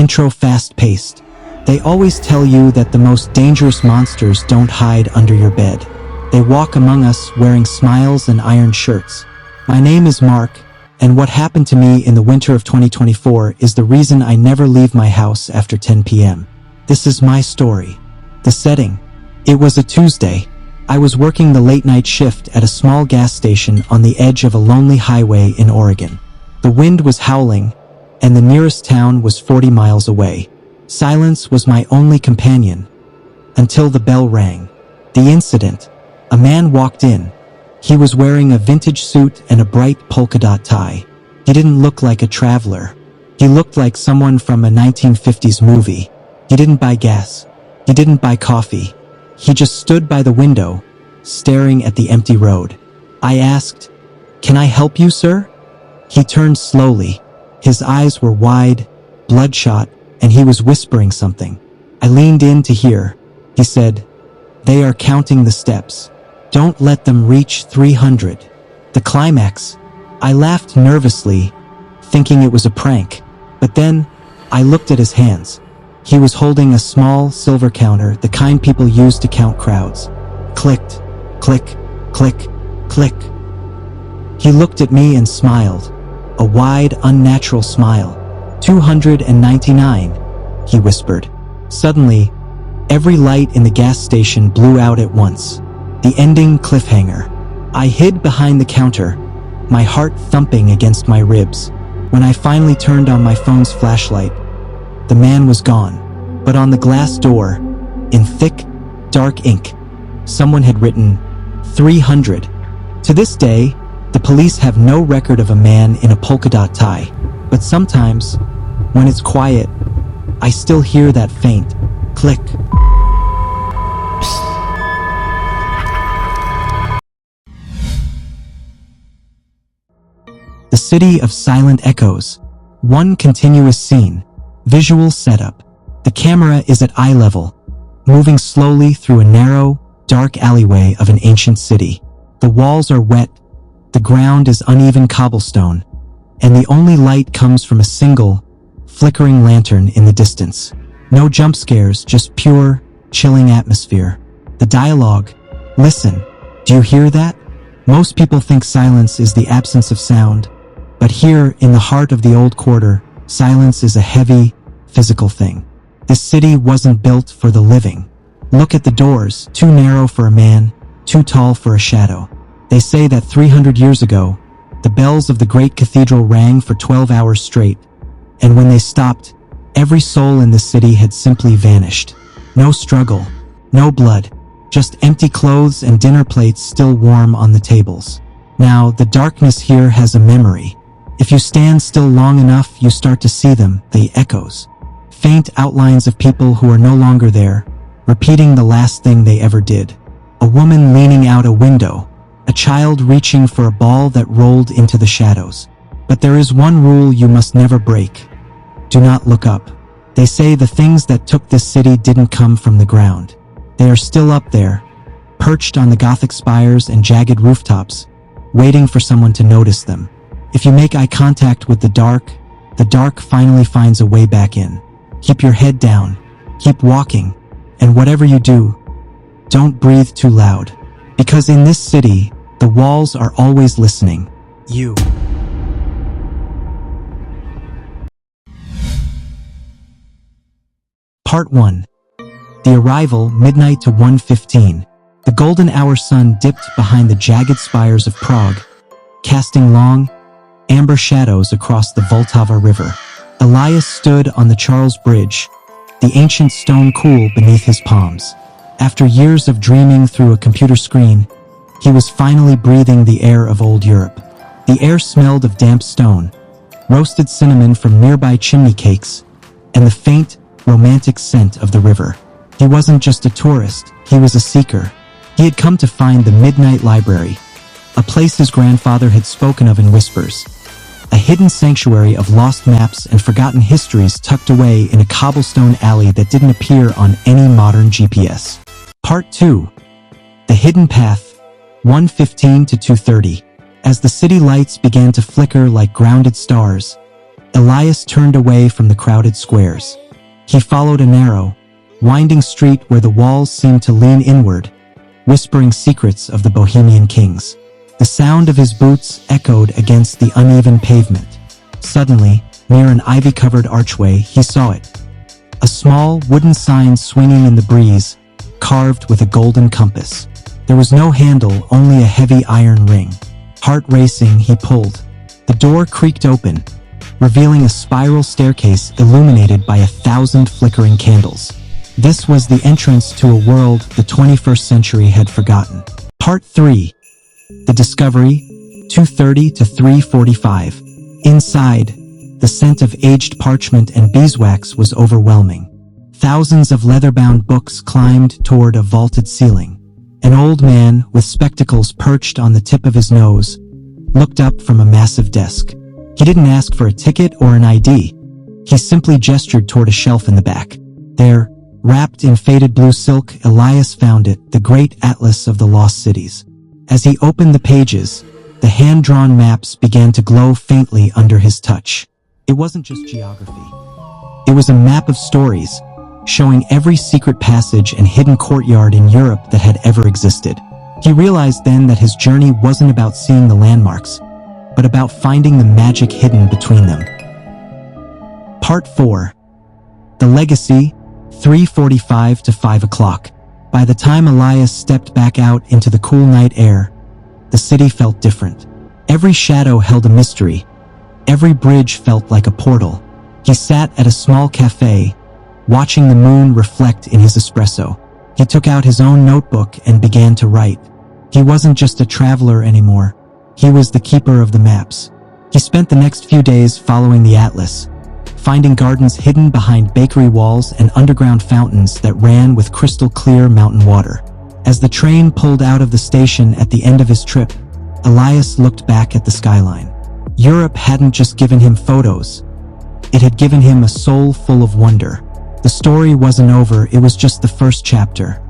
intro fast-paced. They always tell you that the most dangerous monsters don't hide under your bed. They walk among us wearing smiles and iron shirts. My name is Mark, and what happened to me in the winter of 2024 is the reason I never leave my house after 10 p.m. This is my story. The setting. It was a Tuesday. I was working the late-night shift at a small gas station on the edge of a lonely highway in Oregon. The wind was howling, and the nearest town was 40 miles away. Silence was my only companion, until the bell rang. The incident. A man walked in. He was wearing a vintage suit and a bright polka dot tie. He didn't look like a traveler. He looked like someone from a 1950s movie. He didn't buy gas. He didn't buy coffee. He just stood by the window, staring at the empty road. I asked, "Can I help you, sir?" He turned slowly. His eyes were wide, bloodshot, and he was whispering something. I leaned in to hear. He said, "They are counting the steps. Don't let them reach 300. The climax." I laughed nervously, thinking it was a prank. But then, I looked at his hands. He was holding a small silver counter, the kind people use to count crowds. Clicked, click, click, click. He looked at me and smiled. A wide, unnatural smile. 299, he whispered. Suddenly, every light in the gas station blew out at once. The ending cliffhanger. I hid behind the counter, my heart thumping against my ribs. When I finally turned on my phone's flashlight, the man was gone. But on the glass door, in thick, dark ink, someone had written 300. To this day, the police have no record of a man in a polka dot tie. But sometimes, when it's quiet, I still hear that faint click. The city of silent echoes. One continuous scene. Visual setup. The camera is at eye level, moving slowly through a narrow, dark alleyway of an ancient city. The walls are wet, the ground is uneven cobblestone, and the only light comes from a single, flickering lantern in the distance. No jump scares, just pure, chilling atmosphere. The dialogue. Listen, do you hear that? Most people think silence is the absence of sound, but here, in the heart of the old quarter, silence is a heavy, physical thing. This city wasn't built for the living. Look at the doors, too narrow for a man, too tall for a shadow. They say that 300 years ago, the bells of the great cathedral rang for 12 hours straight, and when they stopped, every soul in the city had simply vanished. No struggle, no blood, just empty clothes and dinner plates still warm on the tables. Now, the darkness here has a memory. If you stand still long enough, you start to see them, the echoes. Faint outlines of people who are no longer there, repeating the last thing they ever did. A woman leaning out a window, a child reaching for a ball that rolled into the shadows. But there is one rule you must never break. Do not look up. They say the things that took this city didn't come from the ground. They are still up there, perched on the Gothic spires and jagged rooftops, waiting for someone to notice them. If you make eye contact with the dark finally finds a way back in. Keep your head down, keep walking, and whatever you do, don't breathe too loud. Because in this city, the walls are always listening. You. Part 1. The arrival, midnight to 1:15. The golden hour sun dipped behind the jagged spires of Prague, casting long, amber shadows across the Vltava River. Elias stood on the Charles Bridge, the ancient stone cool beneath his palms. After years of dreaming through a computer screen, he was finally breathing the air of old Europe. The air smelled of damp stone, roasted cinnamon from nearby chimney cakes, and the faint, romantic scent of the river. He wasn't just a tourist, he was a seeker. He had come to find the Midnight Library, a place his grandfather had spoken of in whispers. A hidden sanctuary of lost maps and forgotten histories tucked away in a cobblestone alley that didn't appear on any modern GPS. Part 2. The Hidden Path, 1:15 to 2:30. As the city lights began to flicker like grounded stars, Elias turned away from the crowded squares. He followed a narrow, winding street where the walls seemed to lean inward, whispering secrets of the Bohemian kings. The sound of his boots echoed against the uneven pavement. Suddenly, near an ivy-covered archway, he saw it. A small wooden sign swinging in the breeze, carved with a golden compass. There was no handle, only a heavy iron ring. Heart racing, he pulled. The door creaked open, revealing a spiral staircase illuminated by 1,000 flickering candles. This was the entrance to a world the 21st century had forgotten. Part 3. The Discovery, 2:30 to 3:45. Inside, the scent of aged parchment and beeswax was overwhelming. Thousands of leather-bound books climbed toward a vaulted ceiling. An old man, with spectacles perched on the tip of his nose, looked up from a massive desk. He didn't ask for a ticket or an ID. He simply gestured toward a shelf in the back. There, wrapped in faded blue silk, Elias found it, the great atlas of the lost cities. As he opened the pages, the hand-drawn maps began to glow faintly under his touch. It wasn't just geography. It was a map of stories, showing every secret passage and hidden courtyard in Europe that had ever existed. He realized then that his journey wasn't about seeing the landmarks, but about finding the magic hidden between them. Part 4. The Legacy, 3:45 to 5 o'clock. By the time Elias stepped back out into the cool night air, the city felt different. Every shadow held a mystery. Every bridge felt like a portal. He sat at a small cafe, watching the moon reflect in his espresso. He took out his own notebook and began to write. He wasn't just a traveler anymore. He was the keeper of the maps. He spent the next few days following the atlas, finding gardens hidden behind bakery walls and underground fountains that ran with crystal-clear mountain water. As the train pulled out of the station at the end of his trip, Elias looked back at the skyline. Europe hadn't just given him photos. It had given him a soul full of wonder. The story wasn't over, it was just the first chapter.